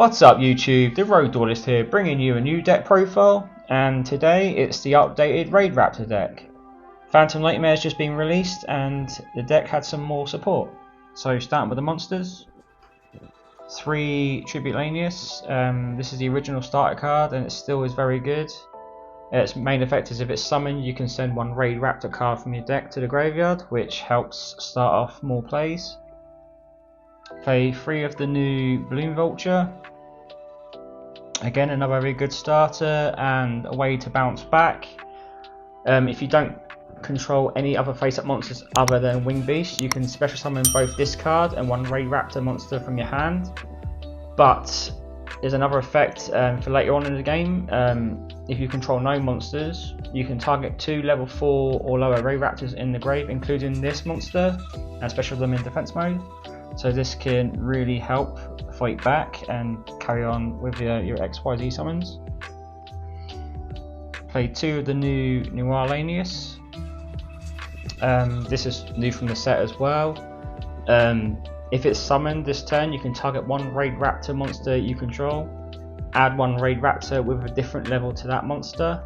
What's up YouTube, the Raidraptor here, bringing you a new deck profile, and today it's the updated Raidraptor deck. Phantom Nightmare has just been released and the deck had some more support. So starting with the monsters, 3 Tribute Lanius. This is the original starter card and it still is very good. Its main effect is if it's summoned you can send 1 Raidraptor card from your deck to the graveyard, which helps start off more plays. Play 3 of the new Balloon Vulture. Again, another very good starter and a way to bounce back. If you don't control any other face-up monsters other than Wing Beast, you can special summon both this card and 1 Raidraptor monster from your hand. But there's another effect for later on in the game. If you control no monsters, you can target 2 level 4 or lower Raidraptors in the grave, including this monster, and special them in defense mode. So this can really help fight back and carry on with your XYZ summons. Play 2 of the new Noir Lanius. This is new from the set as well. If it's summoned this turn, you can target 1 Raidraptor monster you control, add 1 Raidraptor with a different level to that monster.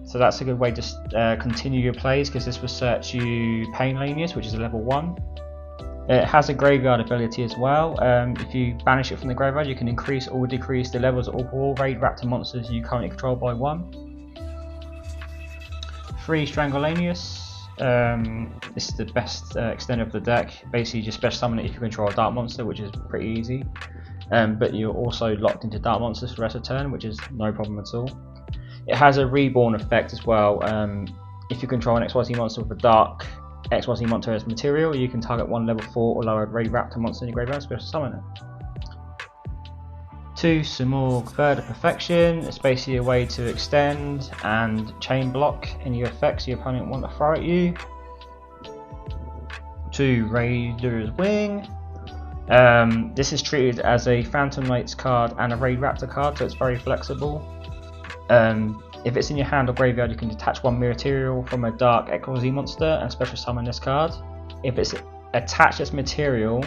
So that's a good way to continue your plays, because this will search you Pain Lanius, which is a level 1. It has a graveyard ability as well. If you banish it from the graveyard, you can increase or decrease the levels of all Raidraptor monsters you currently control by 1. 3 Strangulanius. This is the best extent of the deck. Basically, you just special summon it if you control a dark monster, which is pretty easy. But you're also locked into dark monsters for the rest of the turn, which is no problem at all. It has a reborn effect as well. If you control an XYZ monster with a dark XYZ monster as material, you can target 1 level 4 or lower Raidraptor monster in your graveyard and special summon it. 2 Simorgh, Bird of Perfection. It's basically a way to extend and chain block any effects your opponent want to throw at you. 2 Raider's Wing. This is treated as a Phantom Knights card and a Raidraptor card, so it's very flexible. If it's in your hand or graveyard, you can detach 1 material from a dark XYZ monster and special summon this card. If it's attached as material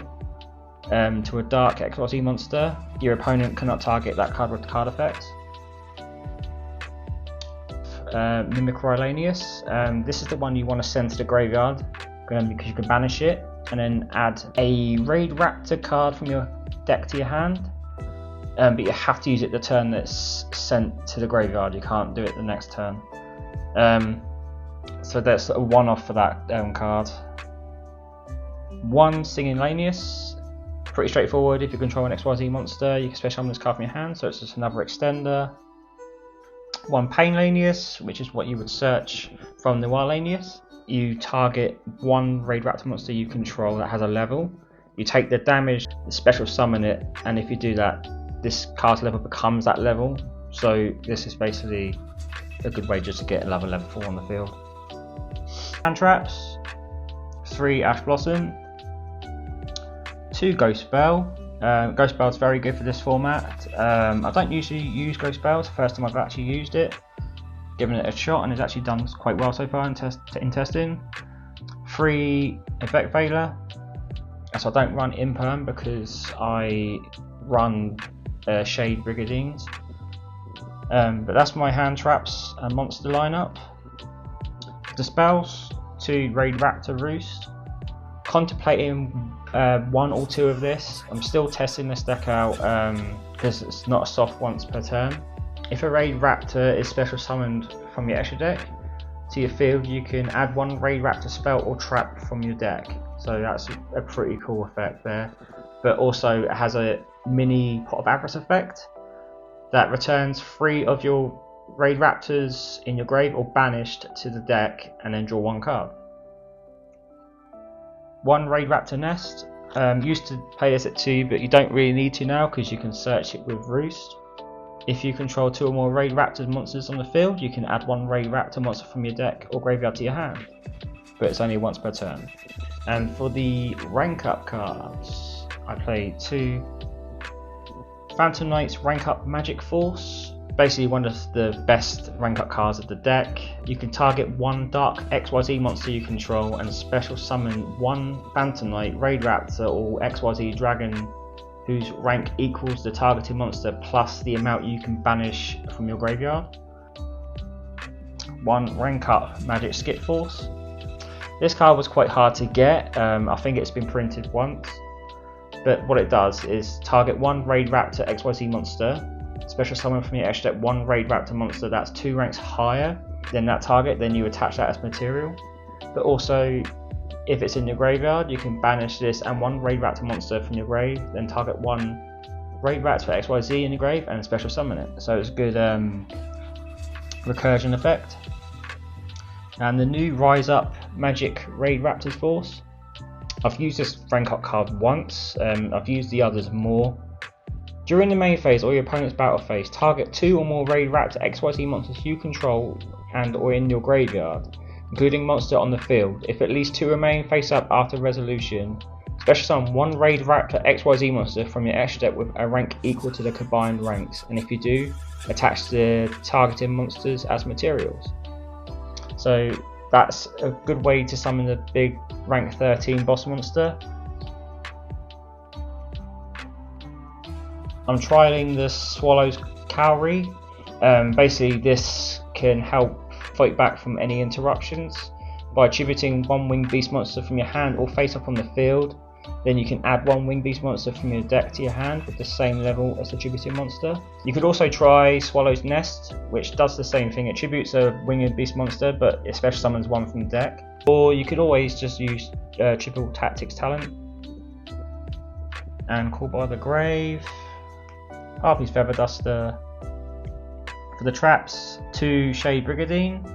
to a dark XYZ monster, your opponent cannot target that card with the card effect. Mimicry Lanius. This is the one you want to send to the graveyard because you can banish it and then add a Raidraptor card from your deck to your hand. But you have to use it the turn that's sent to the graveyard. You can't do it the next turn. So that's a one-off for that card. 1 Singing Lanius. Pretty straightforward. If you control an XYZ monster, you can special summon this card from your hand, so it's just another extender. 1 Pain Lanius, which is what you would search from the Noir Lanius. You target 1 Raidraptor monster you control that has a level. You take the damage, special summon it, and if you do that, this card's level becomes that level. So this is basically a good way just to get another level 4 on the field. Hand traps. 3 Ash Blossom. 2 Ghost Bell. Ghost Bell is very good for this format. I don't usually use Ghost Bell. It's the first time I've actually used it, given it a shot, and it's actually done quite well so far in testing. 3 Effect Veiler. So I don't run Imperm because I run Shade Brigandines. But that's my hand traps and monster lineup. The spells: 2 Raidraptor Roost. Contemplating 1 or 2 of this. I'm still testing this deck out because it's not a soft once per turn. If a Raidraptor is special summoned from your extra deck to your field, you can add 1 Raidraptor spell or trap from your deck. So that's a pretty cool effect there. But also it has a mini Pot of Avarice effect that returns 3 of your Raidraptors in your grave or banished to the deck and then draw 1 card. 1 Raidraptor Nest. Used to play this at 2, but you don't really need to now because you can search it with Roost. If you control 2 or more Raidraptor monsters on the field, you can add 1 Raidraptor monster from your deck or graveyard to your hand, but it's only once per turn. And for the rank up cards, I play 2 Phantom Knights Rank Up Magic Force. Basically one of the best rank up cards of the deck. You can target 1 dark XYZ monster you control and special summon 1 Phantom Knight, Raidraptor or XYZ Dragon whose rank equals the targeted monster plus the amount you can banish from your graveyard. 1 rank up Magic Skip Force. This card was quite hard to get. I think it's been printed once, but what it does is target 1 Raidraptor XYZ monster, special summon from your extra deck 1 Raidraptor monster that's 2 ranks higher than that target, then you attach that as material. But also, if it's in your graveyard, you can banish this and 1 Raidraptor monster from your grave, then target 1 Raidraptor XYZ in the grave and special summon it. So it's a good recursion effect. And the new Rise Up Magic Raidraptor Force. I've used this rank up card once, I've used the others more. During the main phase or your opponent's battle phase, target 2 or more Raidraptor XYZ monsters you control and or in your graveyard, including monster on the field. If at least 2 remain face up after resolution, special summon 1 Raidraptor XYZ monster from your extra deck with a rank equal to the combined ranks, and if you do, attach the targeted monsters as materials. So that's a good way to summon the big rank 13 boss monster. I'm trialing the Swallow's Cowrie. Basically this can help fight back from any interruptions by attributing 1 winged beast monster from your hand or face up on the field. Then you can add 1 winged beast monster from your deck to your hand with the same level as the attributed monster. You could also try Swallow's Nest, which does the same thing, attributes a winged beast monster but it special summons 1 from the deck. Or you could always just use Triple Tactics Talent and Call by the Grave, Harpy's Feather Duster. For the traps, 2 Shade Brigadine.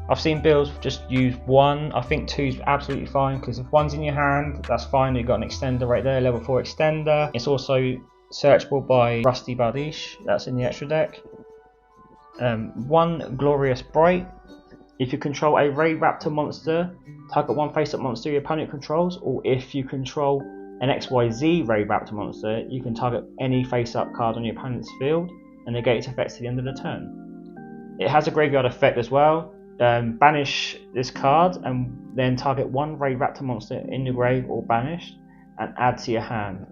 I've seen builds just use 1. I think 2 is absolutely fine, because if 1's in your hand, that's fine. You've got an extender right there, level 4 extender. It's also searchable by Rusty Bardiche, that's in the extra deck. 1 Glorious Bright. If you control a Raidraptor monster, target 1 face-up monster your opponent controls, or if you control an XYZ Raidraptor monster, you can target any face-up card on your opponent's field and negate its effects to the end of the turn. It has a graveyard effect as well. Banish this card and then target 1 Raidraptor monster in the grave or banished and add to your hand,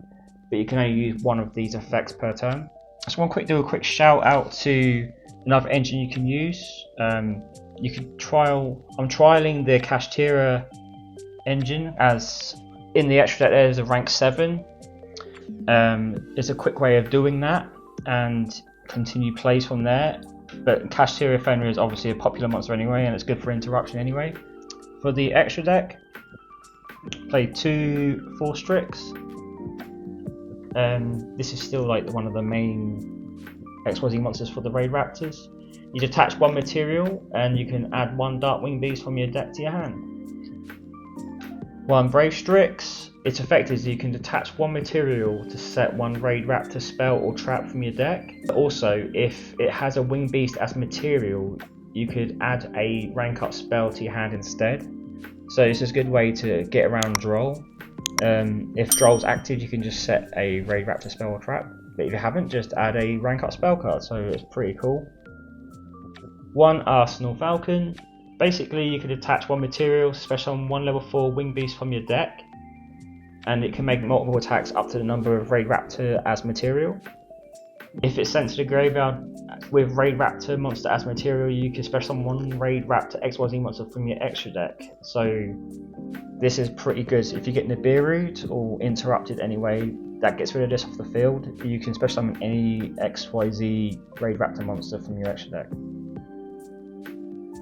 but you can only use 1 of these effects per turn. I just want to do a quick shout out to another engine you can use. You can I'm trialing the Kashtira engine, as in the extra deck there's a rank 7. It's a quick way of doing that and continue plays from there. But Kashtira Fenrir is obviously a popular monster anyway, and it's good for interruption anyway. For the extra deck, play 2 4 Strix. This is still like one of the main XYZ monsters for the Raidraptors. You detach 1 material, and you can add 1 Darkwing Beast from your deck to your hand. 1 Brave Strix. Its effect is you can detach 1 material to set 1 Raidraptor spell or trap from your deck. But also, if it has a Winged Beast as material, you could add a rank up spell to your hand instead. So this is a good way to get around Droll. If Droll's active, you can just set a Raidraptor spell or trap. But if you haven't, just add a rank up spell card, so it's pretty cool. 1 Arsenal Falcon. Basically, you could attach 1 material, special on 1 level 4 Winged Beast from your deck, and it can make multiple attacks up to the number of Raidraptor as material. If it's sent to the graveyard with Raidraptor monster as material, you can special on 1 Raidraptor XYZ monster from your extra deck. So this is pretty good. If you get Nibiru or interrupted anyway, that gets rid of this off the field. You can special summon any XYZ Raidraptor monster from your extra deck.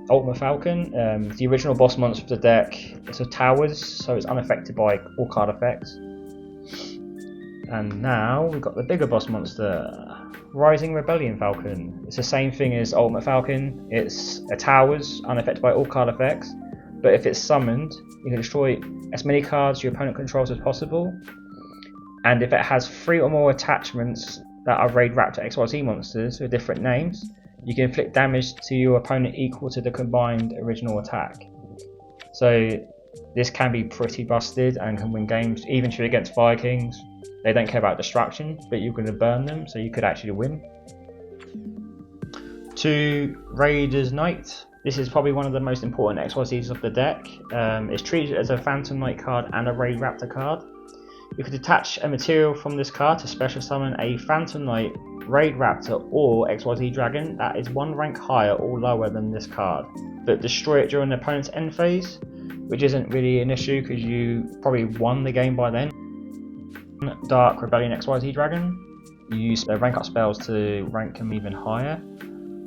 Ultimate Falcon, the original boss monster of the deck. It's a towers, so it's unaffected by all card effects. And now we've got the bigger boss monster, Rising Rebellion Falcon. It's the same thing as Ultimate Falcon. It's a towers, unaffected by all card effects, but if it's summoned, you can destroy as many cards your opponent controls as possible. And if it has 3 or more attachments that are Raidraptor XYZ monsters with different names, you can inflict damage to your opponent equal to the combined original attack. So this can be pretty busted and can win games, even if you're against Vikings. They don't care about destruction, but you're going to burn them, so you could actually win. 2 Raiders Knight. This is probably one of the most important XYZs of the deck. It's treated as a Phantom Knight card and a Raidraptor card. You could detach a material from this card to special summon a Phantom Knight, Raidraptor or XYZ Dragon that is 1 rank higher or lower than this card, but destroy it during the opponent's end phase, which isn't really an issue because you probably won the game by then. Dark Rebellion XYZ Dragon. You use rank up spells to rank them even higher.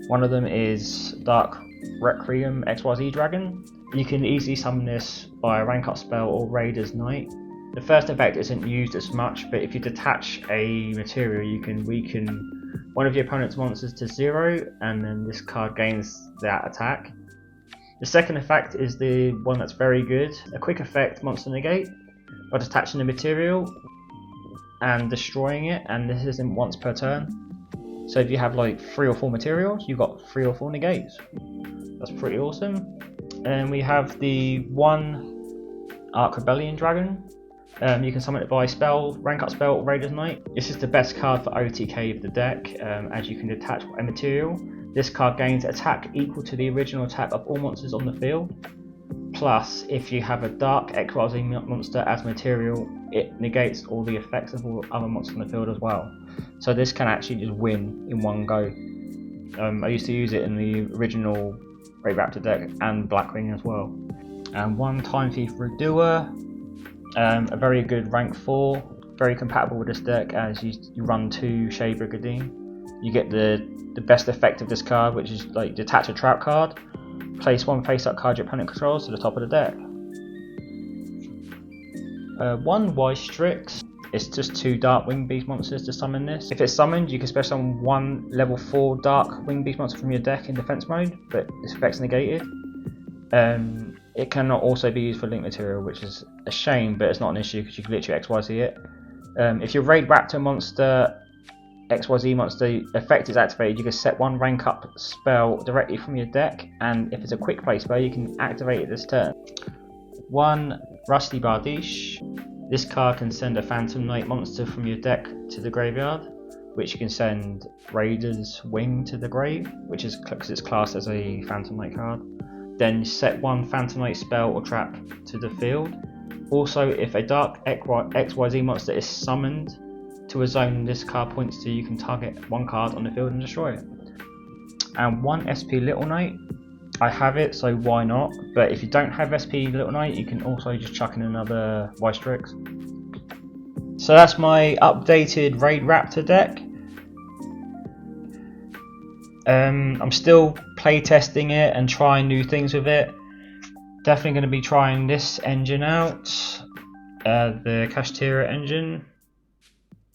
One of them is Dark Requiem XYZ Dragon. You can easily summon this by a rank up spell or Raider's Knight. The first effect isn't used as much, but if you detach a material, you can weaken one of your opponent's monsters to 0, and then this card gains that attack. The second effect is the one that's very good, a quick effect monster negate by detaching the material and destroying it, and this isn't once per turn. So if you have like 3 or 4 materials, you've got 3 or 4 negates. That's pretty awesome. And we have the 1 Arc Rebellion Dragon. You can summon it by spell, rank up spell, Raider's Knight. This is the best card for OTK of the deck, as you can detach a material. This card gains attack equal to the original attack of all monsters on the field. Plus, if you have a Dark XYZ monster as material, it negates all the effects of all other monsters on the field as well. So this can actually just win in one go. I used to use it in the original Raidraptor deck and Blackwing as well. And 1 Time Thief Redoer. A very good rank 4, very compatible with this deck as you run 2 Shade Brigandine. You get the best effect of this card, which is like detach a trap card, place 1 face up card your opponent controls to the top of the deck. 1 Raidraptor. It's just 2 Dark Winged Beast monsters to summon this. If it's summoned, you can special summon 1 level 4 Dark Winged Beast monster from your deck in defense mode, but its effect's negated. It cannot also be used for link material, which is a shame, but it's not an issue because you can literally XYZ it. If your Raidraptor monster, XYZ monster effect is activated, you can set 1 rank up spell directly from your deck, and if it's a quick play spell, you can activate it this turn. 1 Rusty Bardiche. This card can send a Phantom Knight monster from your deck to the graveyard, which you can send Raider's Wing to the grave, which is because it's classed as a Phantom Knight card. Then set 1 Phantom Knight spell or trap to the field. Also, if a Dark XYZ monster is summoned to a zone this card points to, you can target 1 card on the field and destroy it. And 1 SP Little Knight. I have it, so why not? But if you don't have SP Little Knight, you can also just chuck in another Raidraptor. So that's my updated Raidraptor deck. I'm still playtesting it and trying new things with it. Definitely going to be trying this engine out, the Kashtira engine,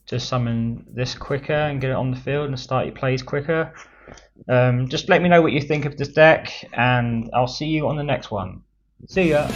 to summon this quicker and get it on the field and start your plays quicker. Just let me know what you think of this deck, and I'll see you on the next one. See ya!